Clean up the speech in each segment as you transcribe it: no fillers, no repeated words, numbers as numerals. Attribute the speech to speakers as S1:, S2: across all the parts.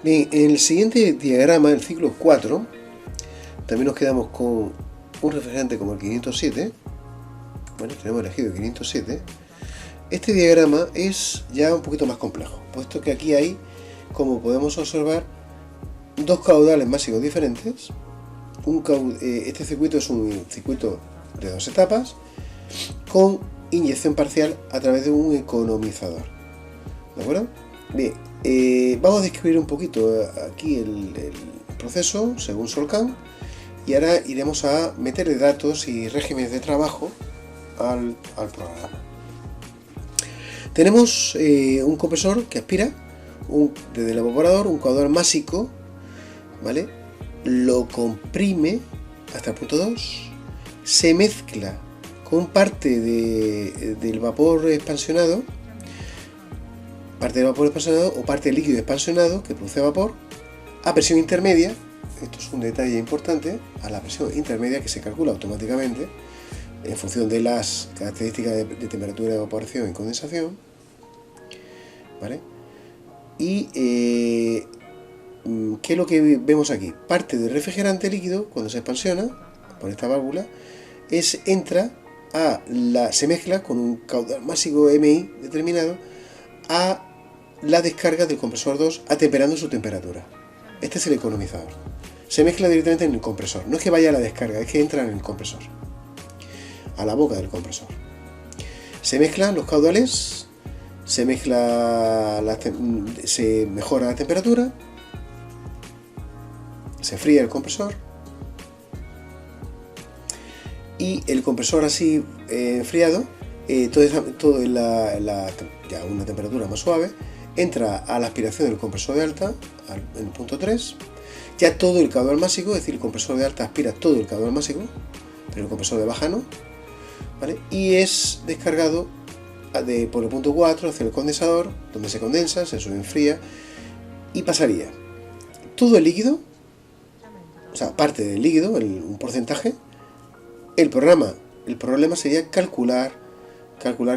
S1: Bien, en el siguiente diagrama, el ciclo 4, también nos quedamos con un refrigerante como el 507. Bueno, tenemos elegido el 507. Este diagrama es ya un poquito más complejo, puesto que aquí hay, como podemos observar, dos caudales máximos diferentes. Este circuito es un circuito de dos etapas con inyección parcial a través de un economizador. ¿De acuerdo? Bien, vamos a describir un poquito aquí el proceso según Solcán, y ahora iremos a meterle datos y regímenes de trabajo al programa. Tenemos un compresor que aspira desde el evaporador un caudal másico, ¿vale? Lo comprime hasta el punto 2, se mezcla con parte del vapor expansionado, o parte del líquido expansionado que produce vapor a presión intermedia. Esto es un detalle importante, a la presión intermedia, que se calcula automáticamente en función de las características de temperatura de evaporación y condensación, ¿vale? Y ¿qué es lo que vemos aquí? Parte del refrigerante líquido, cuando se expansiona por esta válvula, se mezcla con un caudal máximo MI determinado a la descarga del compresor 2, atemperando su temperatura. Este es el economizador. Se mezcla directamente en el compresor. No es que vaya a la descarga, es que entra en el compresor, a la boca del compresor. Se mezclan los caudales, se mejora la temperatura, se enfría el compresor, y el compresor así enfriado, todo en ya una temperatura más suave, entra a la aspiración del compresor de alta, en el punto 3, ya todo el caudal máximo, es decir, el compresor de alta aspira todo el caudal máximo, pero el compresor de baja no, ¿vale? Y es descargado por el punto 4 hacia el condensador, donde se condensa, se enfría y pasaría todo el líquido, o sea, parte del líquido, un porcentaje. El problema sería calcular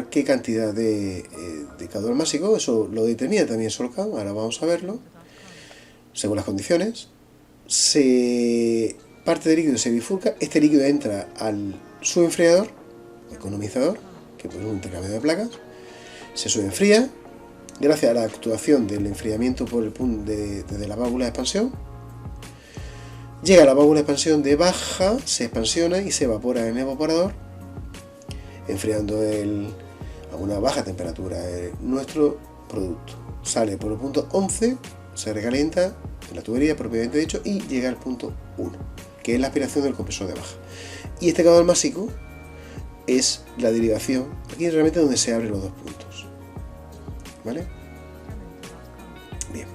S1: qué cantidad de caudal máximo. Eso lo determina también Solcán, ahora vamos a verlo, según las condiciones. Parte del líquido se bifurca, este líquido entra al subenfriador, economizador, que es un intercambio de placas, se subenfría gracias a la actuación del enfriamiento por el punto desde la válvula de expansión. Llega a la válvula de expansión de baja, se expansiona y se evapora en el evaporador, enfriando a una baja temperatura nuestro producto. Sale por el punto 11, se recalienta en la tubería propiamente dicho y llega al punto 1, que es la aspiración del compresor de baja. Y este caudal másico es la derivación, aquí es realmente donde se abren los dos puntos, ¿vale? Bien,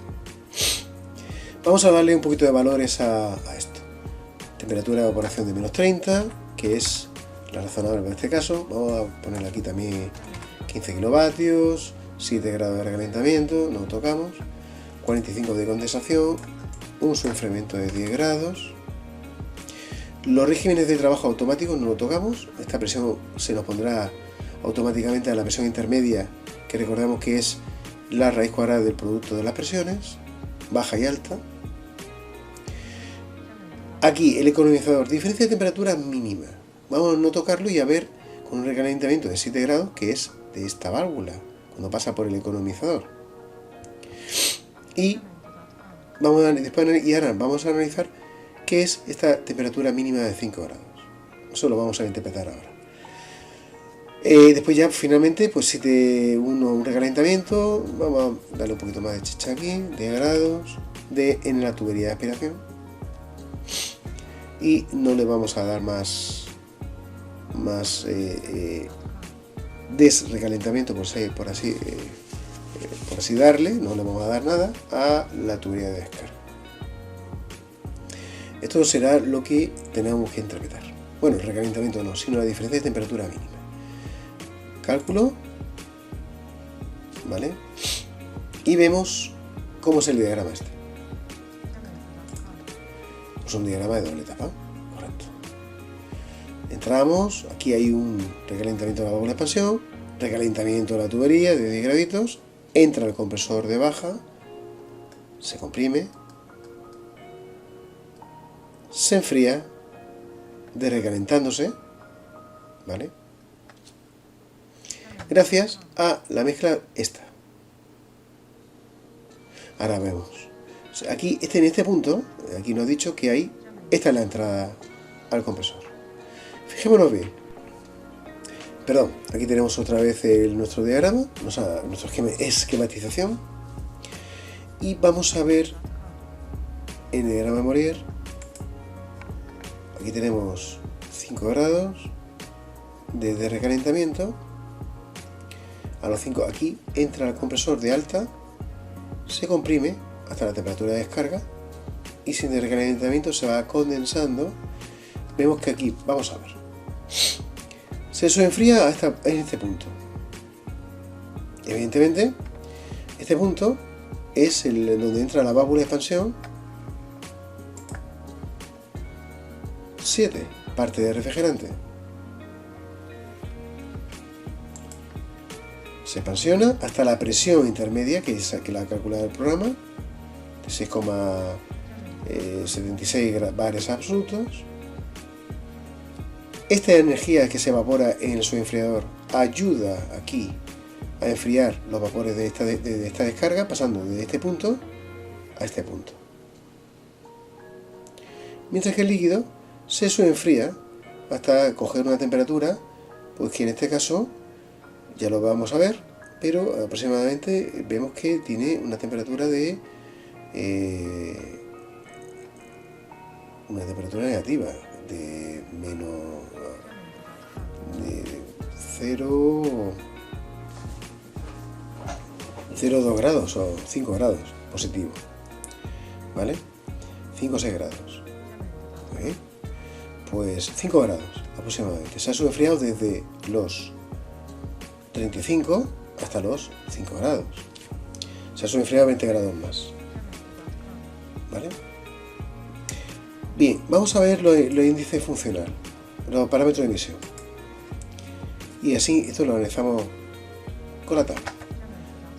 S1: vamos a darle un poquito de valores a esto. Temperatura de evaporación de menos 30, que es la razonable en este caso. Vamos a ponerle aquí también 15 kilovatios, 7 grados de recalentamiento, no lo tocamos, 45 de condensación, un subenfriamiento de 10 grados. Los regímenes de trabajo automáticos no lo tocamos. Esta presión se nos pondrá automáticamente a la presión intermedia, que recordamos que es la raíz cuadrada del producto de las presiones, baja y alta. Aquí el economizador, diferencia de temperatura mínima. Vamos a no tocarlo y a ver con un recalentamiento de 7 grados, que es de esta válvula, cuando pasa por el economizador. Y ahora vamos a analizar qué es esta temperatura mínima de 5 grados. Eso lo vamos a interpretar ahora. Después ya finalmente, pues un recalentamiento, vamos a darle un poquito más de chicha aquí, 10 grados, en la tubería de aspiración. Y no le vamos a dar más desrecalentamiento, por así darle, no le vamos a dar nada a la tubería de descarga. Esto será lo que tenemos que interpretar. Bueno, el recalentamiento no, sino la diferencia de temperatura mínima. Cálculo, ¿vale? Y vemos cómo es el diagrama este. Pues un diagrama de doble etapa, correcto. Entramos, aquí hay un recalentamiento de la válvula de expansión, recalentamiento de la tubería de 10 graditos, entra el compresor de baja, se comprime, se enfría, desrecalentándose, ¿vale? Gracias a la mezcla esta. Ahora vemos. Aquí, en este punto, aquí nos ha dicho que hay, esta es la entrada al compresor. Fijémonos bien. Perdón, aquí tenemos otra vez nuestro diagrama, nuestra esquematización. Y vamos a ver en el diagrama de Morier. Aquí tenemos 5 grados de recalentamiento. A los 5 aquí entra el compresor de alta, se comprime hasta la temperatura de descarga y sin recalentamiento se va condensando. Vemos que aquí, vamos a ver, se enfría en este punto. Evidentemente, este punto es donde entra la válvula de expansión 7, parte de refrigerante. Se expansiona hasta la presión intermedia, que la ha calculado el programa, de 6,76 bares absolutos. Esta energía que se evapora en el subenfriador ayuda aquí a enfriar los vapores de esta descarga, pasando de este punto a este punto. Mientras que el líquido se subenfría hasta coger una temperatura, pues que en este caso ya lo vamos a ver, pero aproximadamente vemos que tiene una temperatura de una temperatura negativa de menos de 0,2 grados o 5 grados positivo, ¿vale? 5 o 6 grados. ¿Okay? Pues 5 grados aproximadamente. Se ha enfriado desde los 35 hasta los 5 grados. Se ha enfriado 20 grados más. ¿Vale? Bien, vamos a ver los índices funcionales, los parámetros de emisión. Y así esto lo analizamos con la tabla.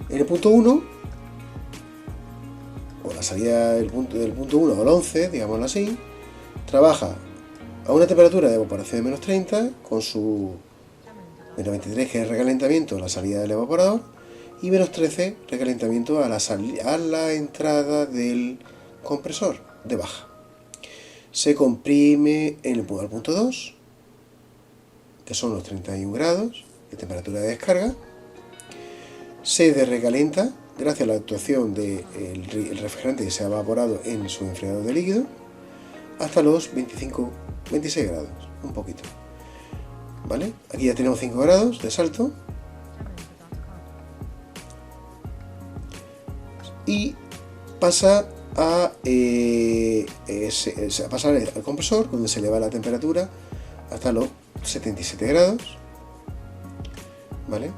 S1: En el punto 1, o la salida del punto 1 al 11, digámoslo así, trabaja a una temperatura de evaporación de menos 30, con su menos 23, que es recalentamiento, la salida del evaporador, y menos 13, recalentamiento a la entrada del compresor de baja. Se comprime al punto 2, que son los 31 grados de temperatura de descarga. Se desrecalenta gracias a la actuación del refrigerante que se ha evaporado en su enfriador de líquido hasta los 26 grados, un poquito. ¿Vale? Aquí ya tenemos 5 grados de salto. Y pasa a pasar al compresor, donde se eleva la temperatura hasta los 77 grados. ¿Vale?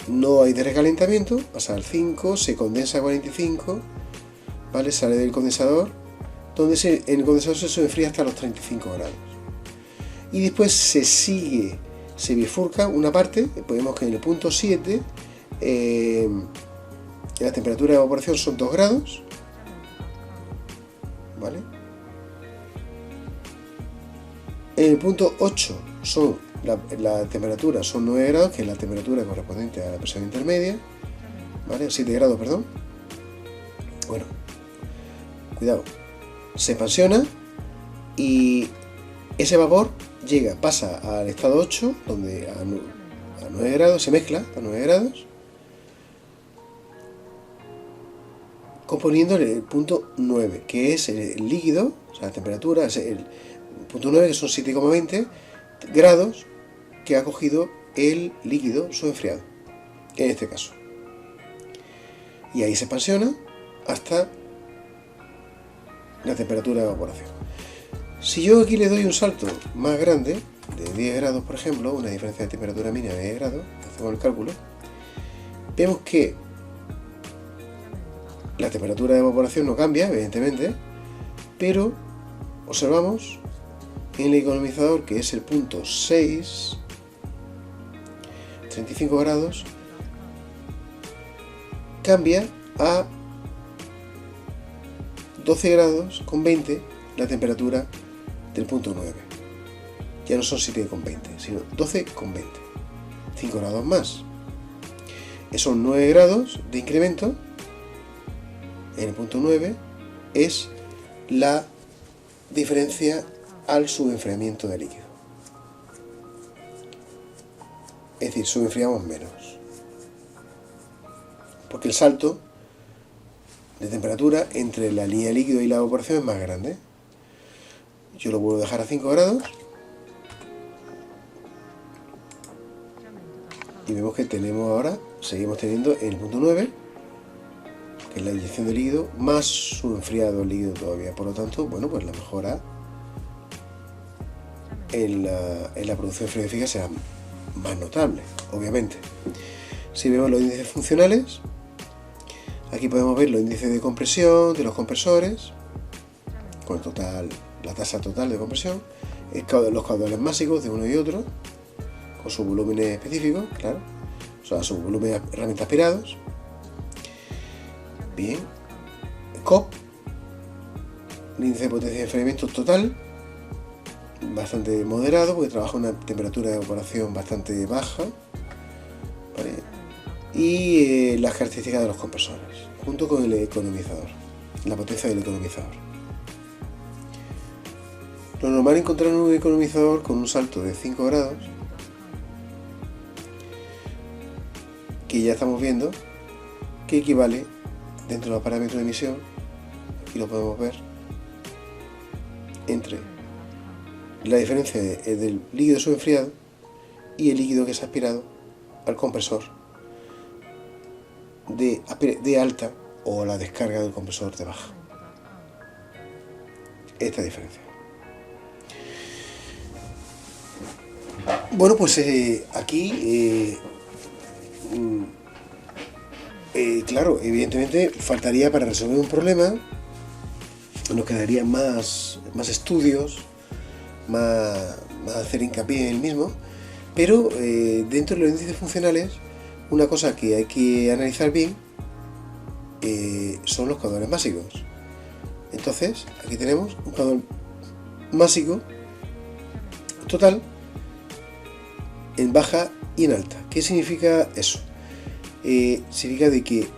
S1: No hay recalentamiento, pasa al 5, se condensa a 45, ¿vale? Sale del condensador, donde en el condensador se enfría hasta los 35 grados. Y después se bifurca una parte, podemos que en el punto 7 la temperatura de evaporación son 2 grados, ¿vale? En el punto 8 la temperatura son 9 grados, que es la temperatura correspondiente a la presión intermedia, ¿vale? 7 grados, perdón. Bueno, cuidado, se expansiona y ese vapor pasa al estado 8, donde a 9 grados se mezcla a 9 grados, componiendo el punto 9, que es el líquido, o sea, la temperatura, es el punto 9, que son 7,20 grados, que ha cogido el líquido subenfriado, en este caso. Y ahí se expansiona hasta la temperatura de evaporación. Si yo aquí le doy un salto más grande, de 10 grados por ejemplo, una diferencia de temperatura mínima de 10 grados, hacemos el cálculo, vemos que la temperatura de evaporación no cambia, evidentemente, pero observamos en el economizador, que es el punto 6, 35 grados, cambia a 12 grados con 20 la temperatura del punto 9. Ya no son 7,20, sino 12,20. 5 grados más. Son 9 grados de incremento en el punto 9. Es la diferencia al subenfriamiento del líquido. Es decir, subenfriamos menos. Porque el salto de temperatura entre la línea de líquido y la evaporación es más grande. Yo lo vuelvo a dejar a 5 grados. Y vemos que tenemos ahora, seguimos teniendo en el punto 9, que es la inyección de líquido, más subenfriado el líquido todavía. Por lo tanto, bueno, pues la mejora en la producción frigorífica será más notable, obviamente. Si vemos los índices funcionales, aquí podemos ver los índices de compresión de los compresores, con el total, la tasa total de compresión, los caudales máximos de uno y otro, con sus volúmenes específicos, claro, o sea, su volumen de herramientas aspirados. Bien, COP, el índice de potencia de enfriamiento total, bastante moderado, porque trabaja a una temperatura de evaporación bastante baja, ¿vale? Y las características de los compresores, junto con el economizador, la potencia del economizador. Lo normal es encontrar un economizador con un salto de 5 grados, que ya estamos viendo que equivale dentro de los parámetros de emisión, y lo podemos ver, entre la diferencia del líquido subenfriado y el líquido que es aspirado al compresor de alta, o la descarga del compresor de baja. Esta diferencia. Bueno, pues aquí claro, evidentemente faltaría, para resolver un problema, nos quedarían más estudios, más hacer hincapié en el mismo, pero dentro de los índices funcionales, una cosa que hay que analizar bien son los caudales máximos. Entonces, aquí tenemos un caudal máximo total en baja y en alta. ¿Qué significa eso? Significa de que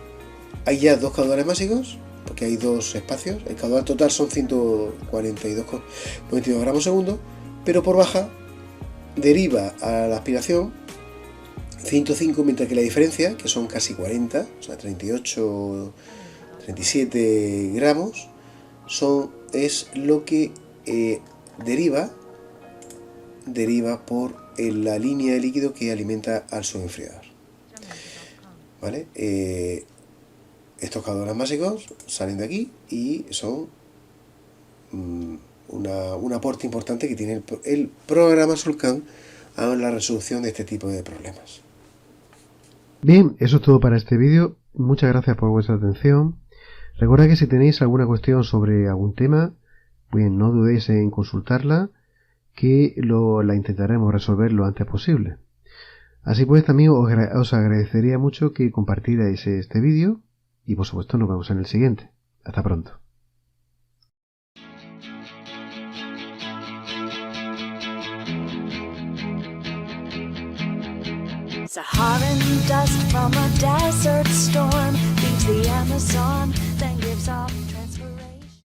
S1: hay ya dos caudales máximos, porque hay dos espacios. El caudal total son 142,92 gramos segundo, pero por baja deriva a la aspiración 105, mientras que la diferencia, que son casi 40, o sea 38, 37 gramos, es lo que deriva por la línea de líquido que alimenta al subenfriador. ¿Vale? Estos caudales máximos salen de aquí y son un aporte importante que tiene el programa Sulcan a la resolución de este tipo de problemas.
S2: Bien, eso es todo para este vídeo. Muchas gracias por vuestra atención. Recordad que si tenéis alguna cuestión sobre algún tema, pues no dudéis en consultarla, que la intentaremos resolver lo antes posible. Así pues, también os agradecería mucho que compartierais este vídeo y por supuesto nos vemos en el siguiente. Hasta pronto.
S3: Saharan dust from a desert storm leaves the Amazon, then gives off